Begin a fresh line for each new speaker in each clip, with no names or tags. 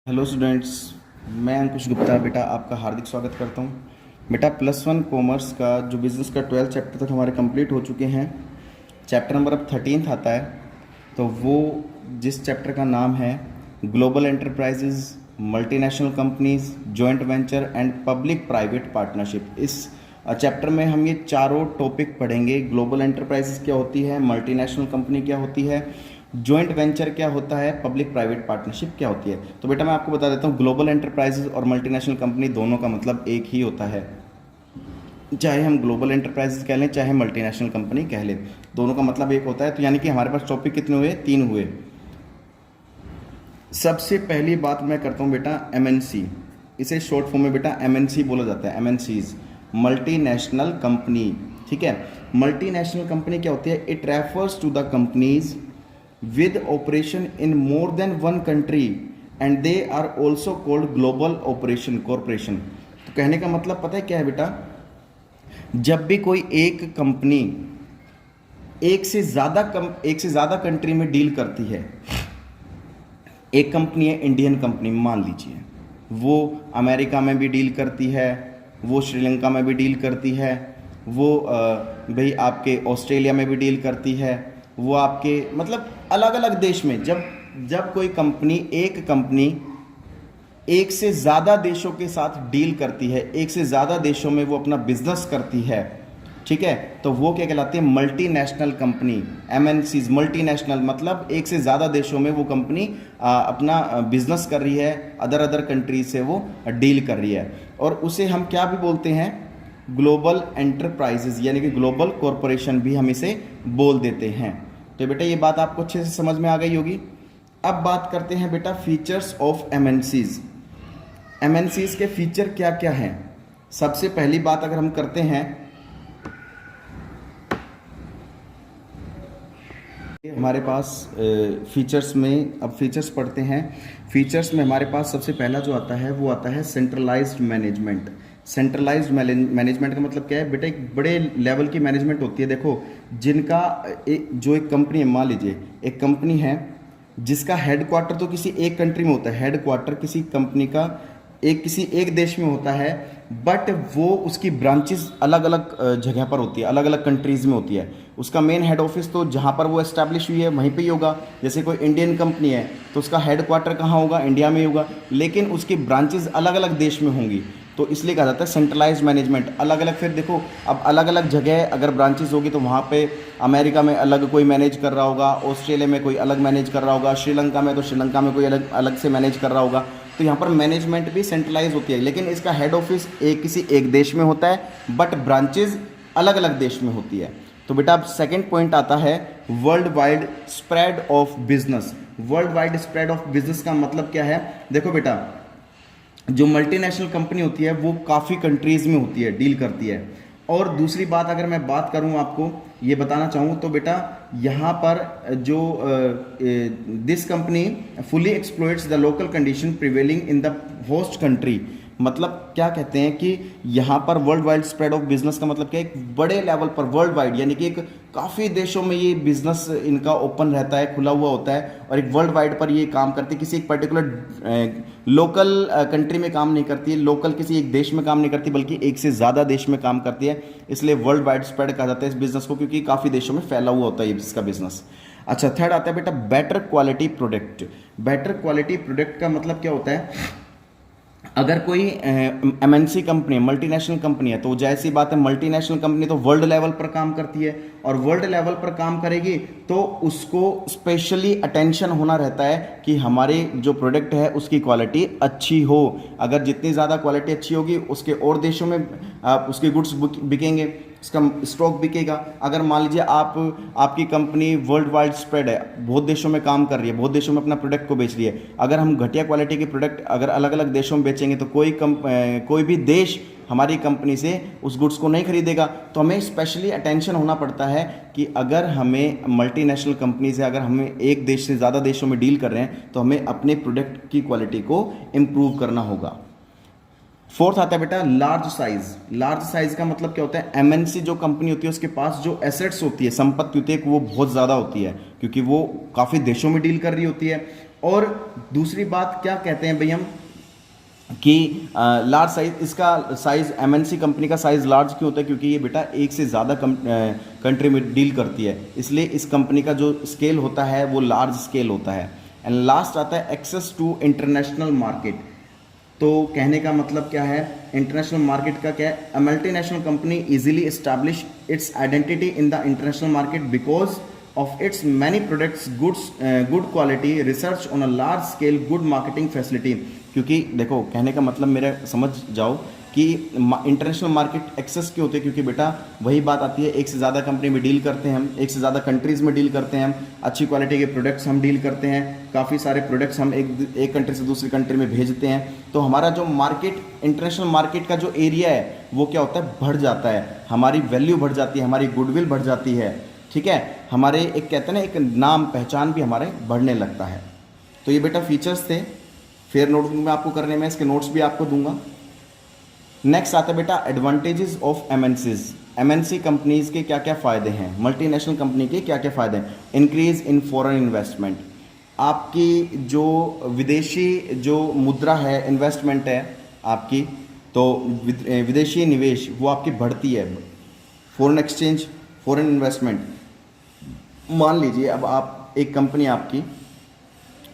Hello students, मैं अंकुश गुप्ता बेटा आपका हार्दिक स्वागत करता हूँ। बेटा +1 कॉमर्स का जो बिज़नेस का 12 चैप्टर तक हमारे कंप्लीट हो चुके हैं। चैप्टर नंबर अब 13 आता है, तो वो जिस चैप्टर का नाम है global enterprises, multinational companies, joint venture and public private partnership. इस चैप्टर में हम ये चारों टॉपिक पढ़ेंगे। ग्लोबल एंटरप्राइजेज क्या होती है, मल्टीनेशनल कंपनी क्या होती है, जॉइंट वेंचर क्या होता है, पब्लिक प्राइवेट पार्टनरशिप क्या होती है। तो बेटा मैं आपको बता देता हूँ, ग्लोबल एंटरप्राइजेज और मल्टीनेशनल कंपनी दोनों का मतलब एक ही होता है। चाहे हम ग्लोबल एंटरप्राइजेज कह लें, चाहे मल्टीनेशनल कंपनी कह लें, दोनों का मतलब एक होता है। तो यानी कि हमारे पास टॉपिक कितने हुए, 3 हुए। सबसे पहली बात मैं करता हूँ बेटा एमएनसी। इसे शॉर्ट फॉर्म में बेटा एमएनसी बोला जाता है। एमएनसीज मल्टीनेशनल कंपनी, ठीक है। मल्टीनेशनल कंपनी क्या होती है? It refers to the companies with operation in more than one country and they are also called global operation corporation। तो कहने का मतलब पता है क्या है बेटा? जब भी कोई एक कंपनी एक से ज़्यादा कंट्री में डील करती है, एक कंपनी है इंडियन कंपनी मान लीजिए, वो अमेरिका में भी डील करती है, वो श्रीलंका में भी डील करती है, वो भाई आपके ऑस्ट्रेलिया में भी डील करती है, वो आपके मतलब अलग अलग देश में जब कोई एक कंपनी एक से ज़्यादा देशों के साथ डील करती है, एक से ज़्यादा देशों में वो अपना बिजनेस करती है, ठीक है, तो वो क्या कहलाती है? Multinational company. एमएनसीज मल्टीनेशनल मतलब एक से ज़्यादा देशों में वो कंपनी अपना बिजनेस कर रही है, अदर कंट्रीज से वो डील कर रही है, और उसे हम क्या भी बोलते हैं? ग्लोबल एंटरप्राइजेज, यानी कि ग्लोबल कॉरपोरेशन भी हम इसे बोल देते हैं। तो बेटा ये बात आपको अच्छे से समझ में आ गई होगी। अब बात करते हैं बेटा फीचर्स ऑफ एमएनसीज। एमएनसीज के फीचर क्या क्या हैं? सबसे पहली बात अगर हम करते हैं, हमारे पास फीचर्स में, अब फीचर्स पढ़ते हैं। फीचर्स में हमारे पास सबसे पहला जो आता है वो आता है सेंट्रलाइज्ड मैनेजमेंट। सेंट्रलाइज्ड मैनेजमेंट का मतलब क्या है बेटा? एक बड़े लेवल की मैनेजमेंट होती है। देखो, जिनका जो एक कंपनी है, मान लीजिए एक कंपनी है जिसका हेडक्वार्टर तो किसी एक कंट्री में होता है, हेडक्वार्टर किसी कंपनी का किसी एक देश में होता है, बट वो उसकी ब्रांचेस अलग अलग जगह पर होती है, अलग अलग कंट्रीज में होती है। उसका मेन हेड ऑफिस तो जहाँ पर वो एस्टैब्लिश हुई है वहीं पे ही होगा। जैसे कोई इंडियन कंपनी है तो उसका हेडक्वार्टर कहाँ होगा? इंडिया में ही होगा, लेकिन उसकी ब्रांचेस अलग अलग देश में होंगी, तो इसलिए कहा जाता है सेंट्रलाइज्ड मैनेजमेंट। अलग अलग, फिर देखो अब अलग अलग जगह अगर ब्रांचेस होगी तो वहाँ पे अमेरिका में अलग कोई मैनेज कर रहा होगा, ऑस्ट्रेलिया में कोई अलग मैनेज कर रहा होगा, श्रीलंका में तो श्रीलंका में कोई अलग अलग से मैनेज कर रहा होगा। तो यहाँ पर मैनेजमेंट भी सेंट्रलाइज होती है, लेकिन इसका हेड ऑफिस किसी एक देश में होता है, बट ब्रांचेज अलग अलग देश में होती है। तो बेटा अब सेकेंड पॉइंट आता है world wide spread of business. World wide spread of business का मतलब क्या है? देखो बेटा, जो मल्टीनेशनल कंपनी होती है वो काफ़ी कंट्रीज़ में होती है, डील करती है। और दूसरी बात अगर मैं बात करूं, आपको ये बताना चाहूँ तो बेटा यहाँ पर जो this company fully exploits the local condition prevailing in the host country. मतलब क्या कहते हैं कि यहाँ पर world wide spread of business का मतलब क्या है? एक बड़े लेवल पर वर्ल्ड वाइड, यानी कि एक काफ़ी देशों में ये बिजनेस इनका ओपन रहता है, खुला हुआ होता है, और एक वर्ल्ड वाइड पर ये काम करती है। किसी एक पर्टिकुलर लोकल कंट्री में काम नहीं करती है, लोकल किसी एक देश में काम नहीं करती, बल्कि एक से ज़्यादा देश में काम करती है। इसलिए वर्ल्ड वाइड स्प्रेड कहा जाता है इस बिजनेस को, क्योंकि काफ़ी देशों में फैला हुआ होता है इसका बिजनेस। अच्छा, थर्ड आता है बेटा better quality product. Better quality product का मतलब क्या होता है? अगर कोई एमएनसी कंपनी, मल्टीनेशनल कंपनी है, तो जैसी बात है, मल्टीनेशनल कंपनी तो वर्ल्ड लेवल पर काम करती है, और वर्ल्ड लेवल पर काम करेगी तो उसको स्पेशली अटेंशन होना रहता है कि हमारे जो प्रोडक्ट है उसकी क्वालिटी अच्छी हो। अगर जितनी ज़्यादा क्वालिटी अच्छी होगी, उसके और देशों में उसके गुड्स बिकेंगे, उसका स्टॉक बिकेगा। अगर मान लीजिए आपकी कंपनी वर्ल्ड वाइड स्प्रेड है, बहुत देशों में काम कर रही है, बहुत देशों में अपना प्रोडक्ट को बेच रही है, अगर हम घटिया क्वालिटी के प्रोडक्ट अगर अलग अलग देशों में बेचेंगे तो कोई भी देश हमारी कंपनी से उस गुड्स को नहीं खरीदेगा। तो हमें स्पेशली अटेंशन होना पड़ता है कि अगर हमें मल्टीनेशनल कंपनी से, अगर हमें एक देश से ज़्यादा देशों में डील कर रहे हैं, तो हमें अपने प्रोडक्ट की क्वालिटी को इम्प्रूव करना होगा। फोर्थ आता है बेटा लार्ज साइज। लार्ज साइज का मतलब क्या होता है? एमएनसी जो कंपनी होती है उसके पास जो एसेट्स होती है, संपत्ति होती है, वो बहुत ज़्यादा होती है, क्योंकि वो काफ़ी देशों में डील कर रही होती है, और दूसरी बात क्या कहते हैं भाई हम कि लार्ज साइज, इसका साइज एमएनसी कंपनी का साइज लार्ज क्यों होता है, क्योंकि ये बेटा एक से ज़्यादा कंट्री में डील करती है, इसलिए इस कंपनी का जो स्केल होता है वो लार्ज स्केल होता है। एंड लास्ट आता है एक्सेस टू इंटरनेशनल मार्केट। तो कहने का मतलब क्या है, इंटरनेशनल मार्केट का क्या है, a multinational company easily establish it's identity in the international market because of its many products, good quality, research on a large scale, good marketing facility। क्योंकि देखो कहने का मतलब मेरा समझ जाओ कि इंटरनेशनल मार्केट एक्सेस क्यों होते हैं, क्योंकि बेटा वही बात आती है, एक से ज़्यादा कंपनी में डील करते हैं हम, एक से ज़्यादा कंट्रीज़ में डील करते हैं हम, अच्छी क्वालिटी के प्रोडक्ट्स हम डील करते हैं, काफ़ी सारे प्रोडक्ट्स हम एक कंट्री से दूसरी कंट्री में भेजते हैं, तो हमारा जो मार्केट, इंटरनेशनल मार्केट का जो एरिया है वो क्या होता है, बढ़ जाता है, हमारी वैल्यू बढ़ जाती है, हमारी गुडविल बढ़ जाती है, ठीक है, हमारे एक कहते हैं ना एक नाम पहचान भी हमारे बढ़ने लगता है। तो ये बेटा फीचर्स थे, फेयर नोटबुक में आपको करने में, इसके नोट्स भी आपको दूंगा। नेक्स्ट आता है बेटा advantages of MNCs. MNC companies के क्या क्या फ़ायदे हैं, मल्टीनेशनल कंपनी के क्या क्या फ़ायदे हैं। इंक्रीज इन फॉरेन इन्वेस्टमेंट, आपकी जो विदेशी जो मुद्रा है, इन्वेस्टमेंट है आपकी, तो विदेशी निवेश वो आपकी बढ़ती है। फॉरेन एक्सचेंज, फॉरेन इन्वेस्टमेंट, मान लीजिए अब आप एक कंपनी आपकी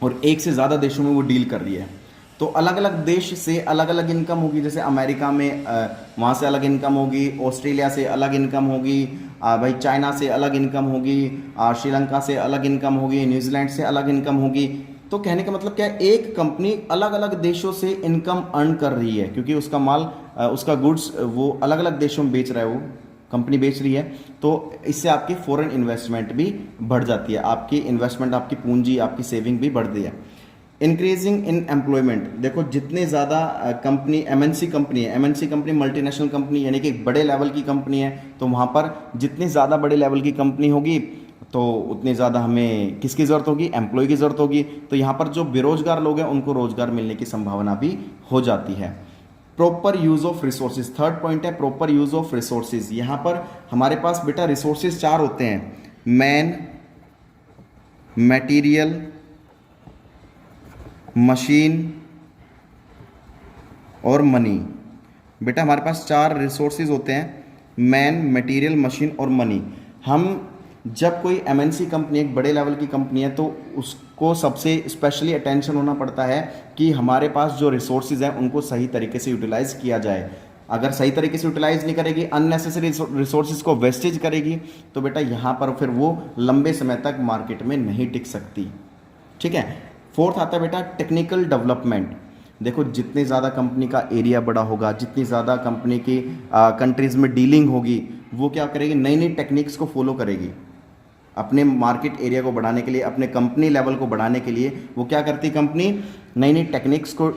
और एक से ज़्यादा देशों में वो डील कर रही है, तो अलग अलग देश से अलग अलग इनकम होगी। जैसे अमेरिका में वहाँ से अलग इनकम होगी, ऑस्ट्रेलिया से अलग इनकम होगी, भाई चाइना से अलग इनकम होगी, श्रीलंका से अलग इनकम होगी, न्यूजीलैंड से अलग इनकम होगी। तो कहने का मतलब क्या है, एक कंपनी अलग अलग देशों से इनकम अर्न कर रही है, क्योंकि उसका माल, उसका गुड्स वो अलग अलग देशों में बेच रहा है, वो कंपनी बेच रही है, तो इससे आपकी फॉरेन इन्वेस्टमेंट भी बढ़ जाती है, आपकी इन्वेस्टमेंट, आपकी पूंजी, आपकी सेविंग भी बढ़ती है। इंक्रीजिंग इन एम्प्लॉयमेंट, देखो जितने ज़्यादा कंपनी एमएनसी कंपनी है, एमएनसी कंपनी मल्टीनेशनल कंपनी यानी कि एक बड़े लेवल की कंपनी है, तो वहाँ पर जितनी ज़्यादा बड़े लेवल की कंपनी होगी तो उतनी ज़्यादा हमें किसकी ज़रूरत होगी, एम्प्लॉय की ज़रूरत होगी। तो यहाँ पर जो बेरोजगार लोग हैं उनको रोजगार मिलने की संभावना भी हो जाती है। Proper use of resources, third point है प्रॉपर यूज ऑफ रिसोर्सेज। यहाँ पर हमारे पास बेटा रिसोर्सेज चार होते हैं, मैन, मटेरियल, मशीन और मनी। बेटा हमारे पास चार रिसोर्सेज होते हैं, मैन, मटेरियल, मशीन और मनी। हम जब कोई एमएनसी कंपनी, एक बड़े लेवल की कंपनी है, तो उसको सबसे स्पेशली अटेंशन होना पड़ता है कि हमारे पास जो रिसोर्सेज हैं उनको सही तरीके से यूटिलाइज किया जाए। अगर सही तरीके से यूटिलाइज नहीं करेगी, अननेसेसरी रिसोर्सेज को वेस्टेज करेगी, तो बेटा यहाँ पर फिर वो लंबे समय तक मार्केट में नहीं टिक सकती, ठीक है। फोर्थ आता है बेटा टेक्निकल डेवलपमेंट। देखो जितनी ज़्यादा कंपनी का एरिया बड़ा होगा, जितनी ज़्यादा कंपनी की कंट्रीज़ में डीलिंग होगी, वो क्या करेगी, नई नई टेक्निक्स को फॉलो करेगी अपने मार्केट एरिया को बढ़ाने के लिए, अपने कंपनी लेवल को बढ़ाने के लिए। वो क्या करती है, कंपनी नई नई टेक्निक्स को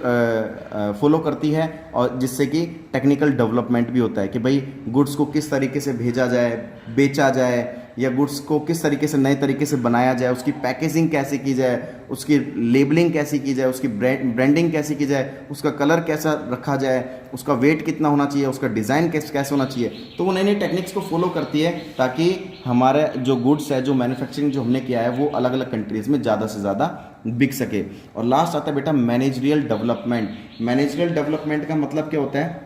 फॉलो करती है, और जिससे कि टेक्निकल डेवलपमेंट भी होता है कि भाई गुड्स को किस तरीके से भेजा जाए, बेचा जाए, या गुड्स को किस तरीके से नए तरीके से बनाया जाए, उसकी पैकेजिंग कैसे की जाए, उसकी लेबलिंग कैसी की जाए, उसकी ब्रांडिंग कैसी की जाए, उसका कलर कैसा रखा जाए, उसका वेट कितना होना चाहिए, उसका डिज़ाइन कैसे होना चाहिए। तो वो नई नई टेक्निक्स को फॉलो करती है ताकि हमारा जो गुड्स है, जो मैन्युफैक्चरिंग जो हमने किया है, वो अलग अलग कंट्रीज़ में ज़्यादा से ज़्यादा बिक सके। और लास्ट आता है बेटा मैनेजरियल डेवलपमेंट। मैनेजरियल डेवलपमेंट का मतलब क्या होता है,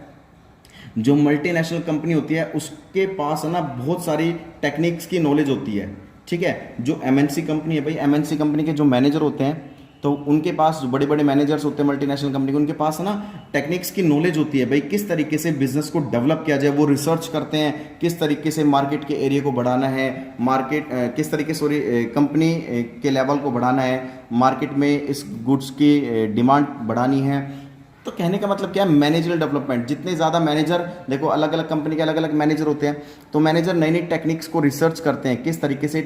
जो मल्टीनेशनल कंपनी होती है उसके पास है ना बहुत सारी टेक्निक्स की नॉलेज होती है, ठीक है। जो एमएनसी कंपनी है भाई, एमएनसी कंपनी के जो मैनेजर होते हैं, तो उनके पास जो बड़े बड़े मैनेजर्स होते हैं मल्टीनेशनल कंपनी के, उनके पास है ना टेक्निक्स की नॉलेज होती है भाई, किस तरीके से बिजनेस को डेवलप किया जाए। वो रिसर्च करते हैं किस तरीके से मार्केट के एरिया को बढ़ाना है, मार्केट किस तरीके से कंपनी के लेवल को बढ़ाना है, मार्केट में इस गुड्स की डिमांड बढ़ानी है। तो कहने का मतलब क्या है, मैनेजरल डेवलपमेंट। जितने ज़्यादा मैनेजर, देखो अलग अलग कंपनी के अलग अलग मैनेजर होते हैं, तो मैनेजर नई नई टेक्निक्स को रिसर्च करते हैं किस तरीके से,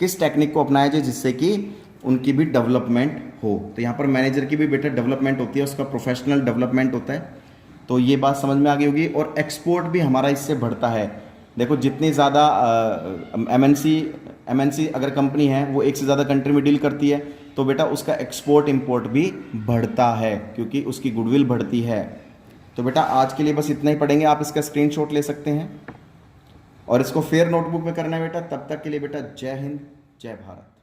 किस टेक्निक को अपनाया जाए जिससे कि उनकी भी डेवलपमेंट हो। तो यहाँ पर मैनेजर की भी बेटर डेवलपमेंट होती है, उसका प्रोफेशनल डेवलपमेंट होता है। तो ये बात समझ में आ गई होगी। और एक्सपोर्ट भी हमारा इससे बढ़ता है। देखो जितनी ज़्यादा एमएनसी अगर कंपनी है वो एक से ज़्यादा कंट्री में डील करती है, तो बेटा उसका एक्सपोर्ट इंपोर्ट भी बढ़ता है क्योंकि उसकी गुडविल बढ़ती है। तो बेटा आज के लिए बस इतना ही पढ़ेंगे, आप इसका स्क्रीनशॉट ले सकते हैं और इसको फेयर नोटबुक में करना है बेटा। तब तक के लिए बेटा जय हिंद, जय भारत।